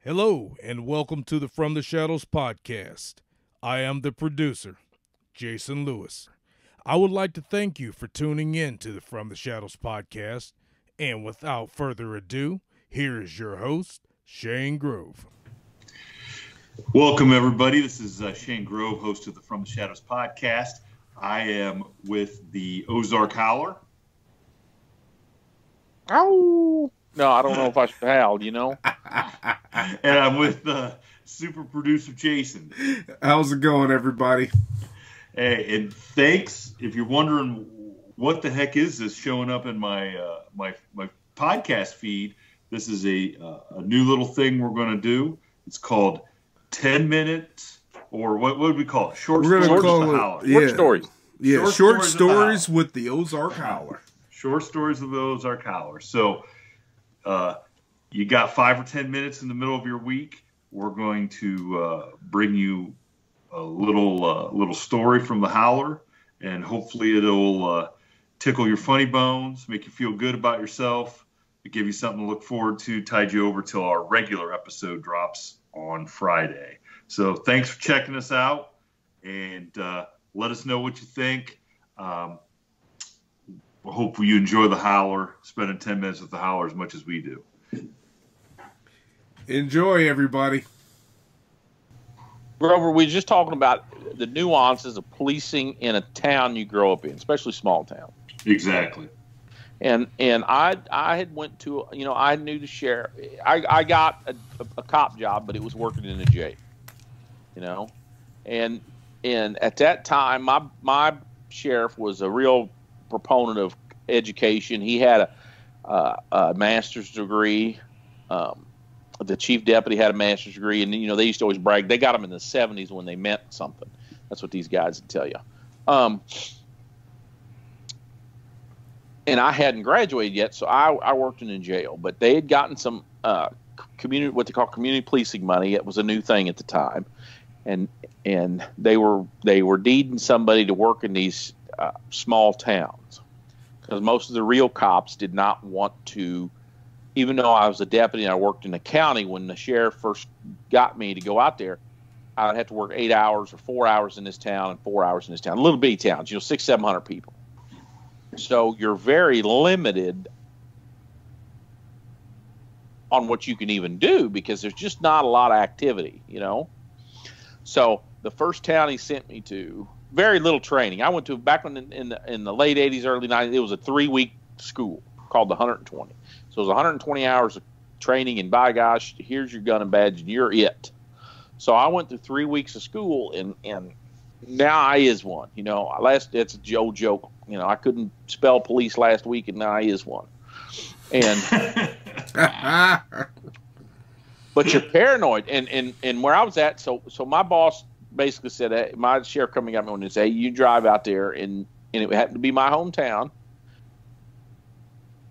Hello, and welcome to the From the Shadows podcast. I am the producer, Jason Lewis. I would like to thank you for tuning in to the From the Shadows podcast, and without further ado, here is your host, Shane Grove. Welcome, everybody. This is Shane Grove, host of the From the Shadows podcast. I am with the Ozark Howler. Oh, no, I don't know if I should howl, you know. And I'm with super producer Jason. How's it going, everybody? Hey, and thanks. If you're wondering what the heck is this showing up in my my podcast feed, this is a new little thing we're going to do. It's called 10 minutes, or what would we call it? Short stories with the Howler. Yeah. Short stories. Yeah, short stories with the Ozark Howler. Short stories with the Ozark Howler. So you got 5 or 10 minutes in the middle of your week. We're going to bring you a little story from the Howler, and hopefully it'll tickle your funny bones, make you feel good about yourself, give you something to look forward to, tide you over till our regular episode drops on Friday. So thanks for checking us out, and let us know what you think. Hopefully you enjoy the Howler, spending 10 minutes with the Howler as much as we do. Enjoy, everybody. Grover, we were just talking about the nuances of policing in a town you grow up in, especially small town. Exactly. And I had went to, you know, I knew the sheriff. I got a cop job, but it was working in a jail, you know. And at that time, my sheriff was a real proponent of education. He had a master's degree. The chief deputy had a master's degree, and you know they used to always brag. They got him in the 70s when they meant something. That's what these guys would tell you. And I hadn't graduated yet, so I worked in a jail. But they had gotten some what they call community policing money. It was a new thing at the time, and they were needing somebody to work in these small towns, because most of the real cops did not want to. Even though I was a deputy and I worked in the county, when the sheriff first got me to go out there, I would have to work 8 hours or 4 hours in this town and 4 hours in this town. Little bitty towns, you know, 600-700 people. So you're very limited on what you can even do, because there's just not a lot of activity, you know. So the first town he sent me to, very little training. I went to back when in the late 80s, early 90s. It was a 3-week school called the 120. So it was 120 hours of training, and by gosh, here's your gun and badge, and you're it. So I went through 3 weeks of school, and now I is one. You know, it's a old joke. You know, I couldn't spell police last week, and now I is one. And but you're paranoid, and where I was at, so my boss basically said, hey, my sheriff coming at me and said, hey, you drive out there, and it happened to be my hometown.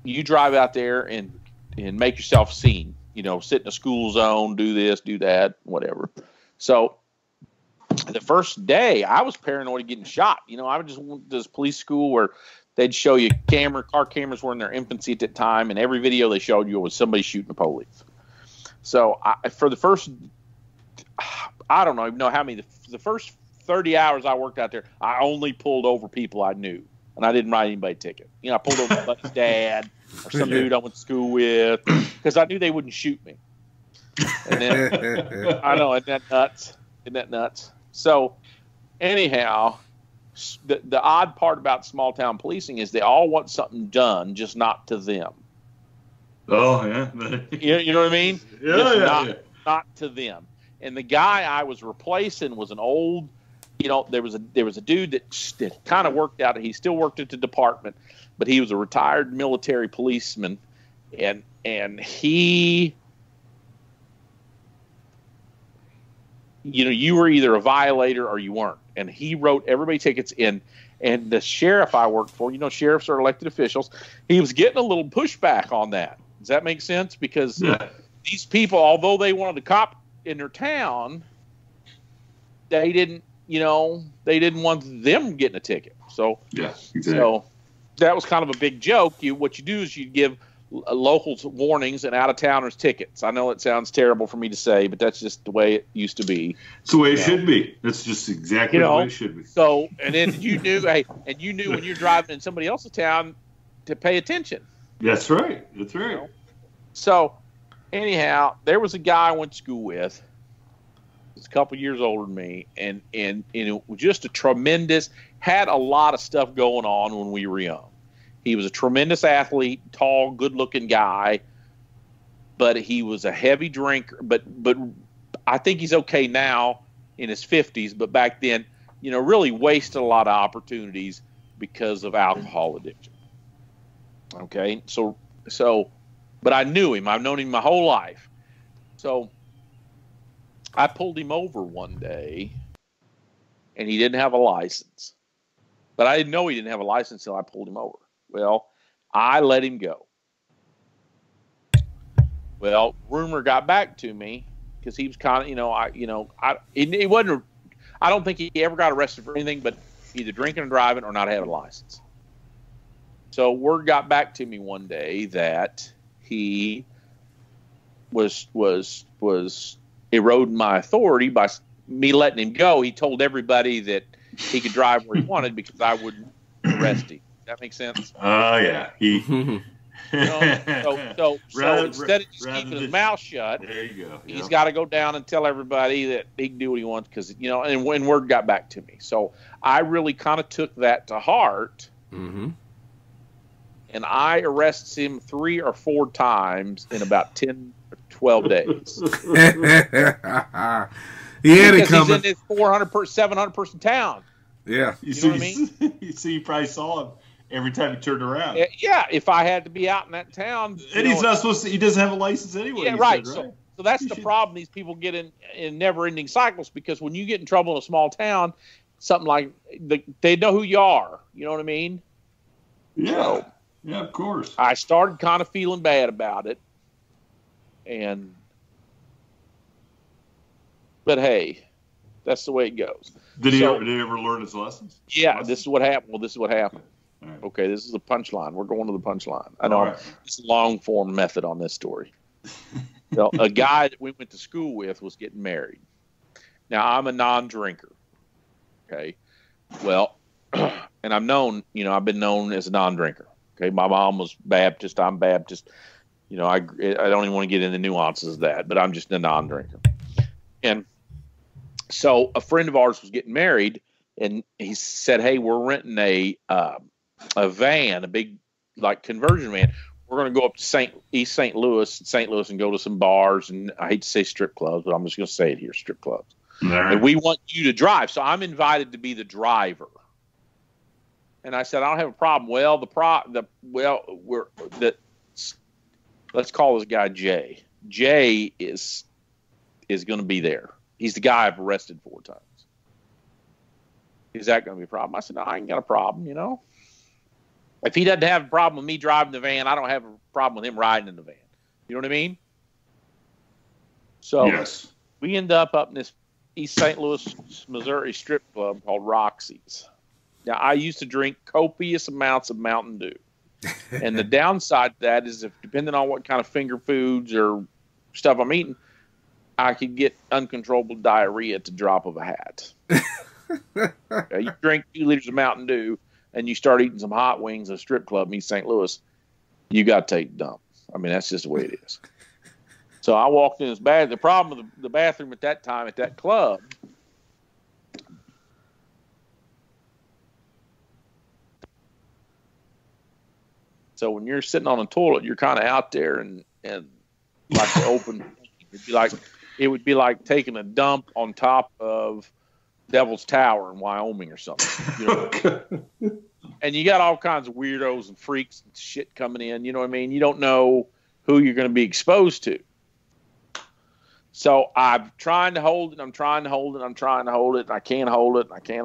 You drive out there and make yourself seen, you know, sit in a school zone, do this, do that, whatever. So the first day I was paranoid of getting shot. You know, I just went to this police school where they'd show you car cameras were in their infancy at that time, and every video they showed you was somebody shooting the police. So for the first, I don't even know how many, the first 30 hours I worked out there, I only pulled over people I knew. And I didn't write anybody a ticket. You know, I pulled over my buddy's dad or some dude I went to school with, because I knew they wouldn't shoot me. And then, I know, isn't that nuts? Isn't that nuts? So, anyhow, the odd part about small town policing is they all want something done, just not to them. Oh, yeah. You know what I mean? Yeah, not to them. And the guy I was replacing was an old. You know, there was a dude that kind of worked out. He still worked at the department, but he was a retired military policeman, and he, you know, you were either a violator or you weren't. And he wrote everybody tickets in. And the sheriff I worked for, you know, sheriffs are elected officials. He was getting a little pushback on that. Does that make sense? Because these people, although they wanted a cop in their town, they didn't. You know, they didn't want them getting a ticket. So, yeah, exactly. So that was kind of a big joke. What you do is you give local warnings and out-of-towners tickets. I know it sounds terrible for me to say, but that's just the way it used to be. It's the way it should be. That's just exactly the way it should be. So, and then you knew, when you're driving in somebody else's town to pay attention. That's right. That's right. You know? So, anyhow, there was a guy I went to school with. He's a couple years older than me, and it was just a tremendous, had a lot of stuff going on when we were young. He was a tremendous athlete, tall, good-looking guy, but he was a heavy drinker. But I think he's okay now in his 50s, but back then, really wasted a lot of opportunities because of alcohol addiction. Okay, so, but I knew him. I've known him my whole life. So I pulled him over one day, and he didn't have a license. But I didn't know he didn't have a license until I pulled him over. Well, I let him go. Well, rumor got back to me because he was kind of, he wasn't. I don't think he ever got arrested for anything but either drinking and driving or not having a license. So word got back to me one day that he was eroding my authority by me letting him go. He told everybody that he could drive where he wanted because I wouldn't arrest him. That makes sense? Oh, yeah. So instead of just keeping his mouth shut, there you go. He's got to go down and tell everybody that he can do what he wants because, and when word got back to me. So I really kind of took that to heart. Mm-hmm. And I arrested him 3 or 4 times in about 10 or 12 days. He had it coming. coming. He's in this 700-person town. Yeah. You know what I mean? You probably saw him every time he turned around. Yeah, if I had to be out in that town. And he's not supposed to, he doesn't have a license anyway. Yeah, right. So that's the problem these people get in never-ending cycles because when you get in trouble in a small town, something like, they know who you are. You know what I mean? Yeah. So, yeah, of course. I started kind of feeling bad about it. But hey, that's the way it goes. Did he ever learn his lessons? Yeah, this is what happened. Well, this is what happened. Right. Okay, this is the punchline. We're going to the punchline. I know it's a long-form method on this story. Well, a guy that we went to school with was getting married. Now, I'm a non-drinker. Okay. Well, and I've been known as a non-drinker. Okay. My mom was Baptist. I'm Baptist. I don't even want to get into nuances of that, but I'm just a non-drinker. And so a friend of ours was getting married, and he said, "Hey, we're renting a van, a big conversion van. We're going to go up to East St. Louis, and go to some bars, and I hate to say strip clubs, but I'm just going to say it here, strip clubs. Right. And we want you to drive." So I'm invited to be the driver. And I said, "I don't have a problem." Well, let's call this guy Jay. Jay is going to be there. He's the guy I've arrested 4 times. Is that going to be a problem? I said, "No, I ain't got a problem, If he doesn't have a problem with me driving the van, I don't have a problem with him riding in the van." You know what I mean? So yes. We end up in this East St. Louis, Missouri strip club called Roxy's. Now, I used to drink copious amounts of Mountain Dew. And the downside to that is depending on what kind of finger foods or stuff I'm eating, I could get uncontrollable diarrhea at the drop of a hat. Okay, you drink 2 liters of Mountain Dew and you start eating some hot wings at a strip club in East St. Louis, you got to take a dump. I mean, that's just the way it is. So I walked in this bathroom. The problem with the bathroom at that time at that club, so when you're sitting on a toilet, you're kind of out there and like the open. It would be like taking a dump on top of Devil's Tower in Wyoming or something. And you got all kinds of weirdos and freaks and shit coming in. You know what I mean? You don't know who you're going to be exposed to. So I'm trying to hold it. And I can't hold it. And I can't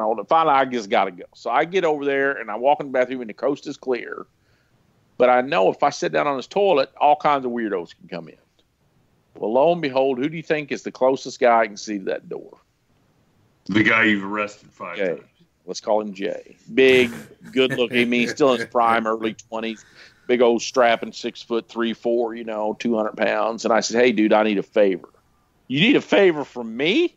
hold it. Finally, I just got to go. So I get over there and I walk in the bathroom and the coast is clear. But I know if I sit down on this toilet, all kinds of weirdos can come in. Well, lo and behold, who do you think is the closest guy I can see to that door? The guy you've arrested 5 times. Let's call him Jay. Big, good looking. I mean, he's still in his prime, early 20s. big old strapping 6'3", 4", 200 pounds. And I said, "Hey, dude, I need a favor." "You need a favor from me?"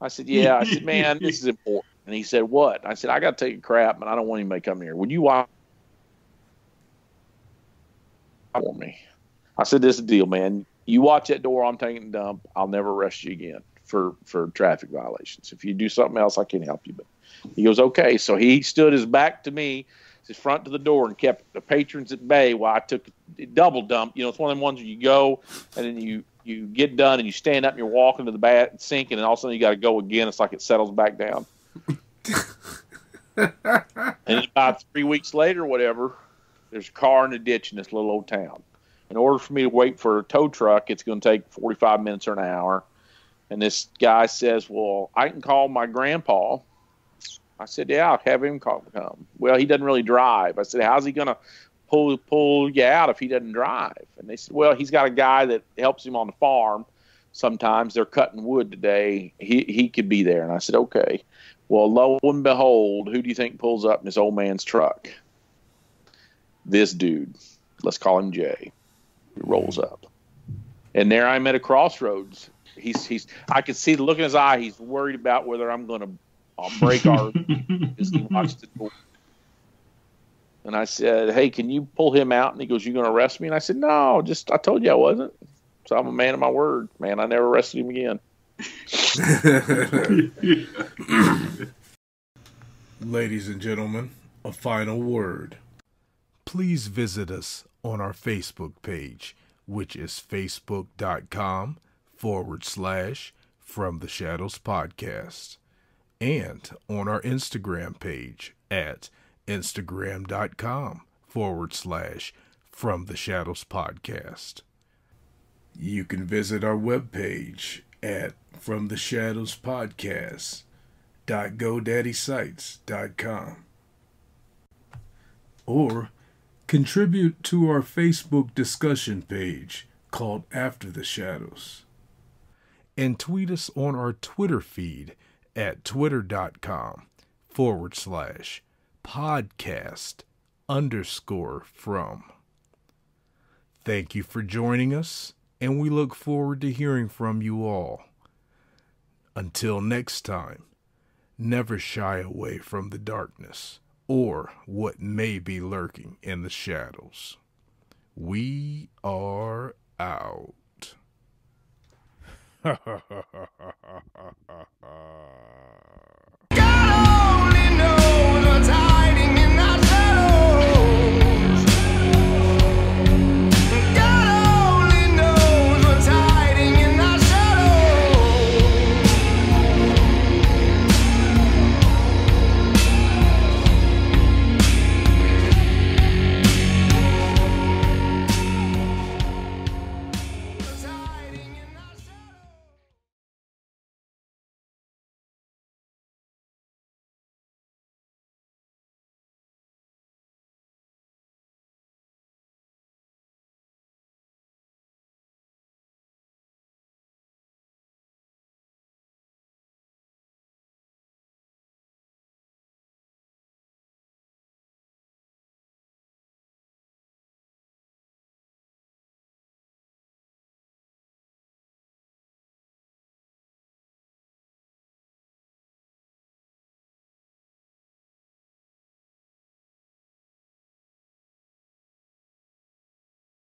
I said, "Yeah." I said, "Man, this is important." And he said, "What?" I said, "I got to take a crap, and I don't want anybody coming here. Would you watch for me?" I said, "This is the deal, man. You watch that door. I'm taking a dump. I'll never arrest you again for traffic violations. If you do something else, I can't help you." But he goes, "Okay." So he stood his back to me, his front to the door, and kept the patrons at bay while I took a double dump. It's one of them ones where you go and then you get done and you stand up and you're walking to the sink, and then all of a sudden you got to go again. It's like it settles back down. And about 3 weeks later, whatever, there's a car in the ditch in this little old town. In order for me to wait for a tow truck, it's going to take 45 minutes or an hour. And this guy says, "Well, I can call my grandpa." I said, "Yeah, I'll have him come." "Well, he doesn't really drive." I said, "How's he going to pull you out if he doesn't drive?" And they said, "Well, he's got a guy that helps him on the farm. Sometimes they're cutting wood today. He could be there." And I said, "Okay." Well, lo and behold, who do you think pulls up in this old man's truck? This dude. Let's call him Jay. He rolls up. And there I'm at a crossroads. I could see the look in his eye. He's worried about whether I'm going to break our as he watched the door. And I said, "Hey, can you pull him out?" And he goes, "You going to arrest me?" And I said, "No, I told you I wasn't. So I'm a man of my word, man. I never arrested him again." Ladies and gentlemen, a final word. Please visit us on our Facebook page, which is facebook.com/From the Shadows Podcast, and on our Instagram page at instagram.com/From the Shadows Podcast. You can visit our webpage at FromTheShadowsPodcast.GoDaddySites.com, or contribute to our Facebook discussion page called After the Shadows, and tweet us on our Twitter feed at twitter.com/podcast_from. Thank you for joining us, and we look forward to hearing from you all. Until next time, never shy away from the darkness or what may be lurking in the shadows. We are out.